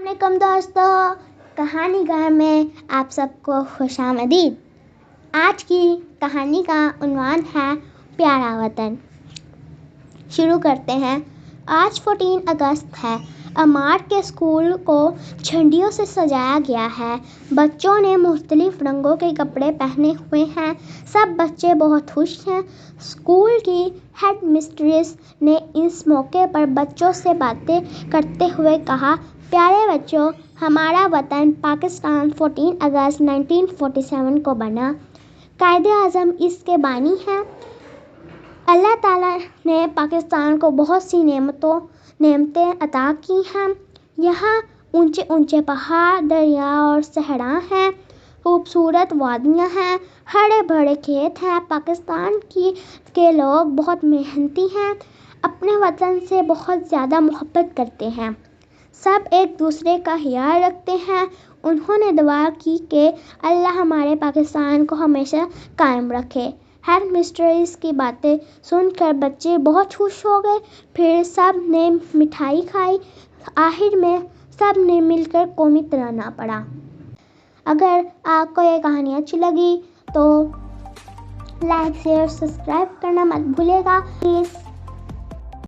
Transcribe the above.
علیکم دوستو، کہانی گھر میں آپ سب کو خوش آمدید۔ آج کی کہانی کا عنوان ہے پیارا وطن۔ شروع کرتے ہیں۔ آج 14 اگست ہے۔ امار کے اسکول کو جھنڈیوں سے سجایا گیا ہے۔ بچوں نے مختلف رنگوں کے کپڑے پہنے ہوئے ہیں۔ سب بچے بہت خوش ہیں۔ اسکول کی ہیڈ مسٹریس نے اس موقع پر بچوں سے باتیں کرتے ہوئے کہا، پیارے بچوں، ہمارا وطن پاکستان 14 اگست 1947 کو بنا۔ قائد اعظم اس کے بانی ہیں۔ اللہ تعالیٰ نے پاکستان کو بہت سی نعمتیں عطا کی ہیں۔ یہاں اونچے اونچے پہاڑ، دریا اور صحرا ہیں، خوبصورت وادیاں ہیں، ہرے بھرے کھیت ہیں۔ پاکستان کے لوگ بہت محنتی ہیں، اپنے وطن سے بہت زیادہ محبت کرتے ہیں، سب ایک دوسرے کا خیال رکھتے ہیں۔ انہوں نے دعا کی کہ اللہ ہمارے پاکستان کو ہمیشہ قائم رکھے۔ ہیڈ مسٹریس کی باتیں سن کر بچے بہت خوش ہو گئے۔ پھر سب نے مٹھائی کھائی۔ آخر میں سب نے مل کر قومی ترانہ پڑھا۔ اگر آپ کو یہ کہانی اچھی لگی تو لائک، شیئر، سبسکرائب کرنا مت بھولیے گا پلیز۔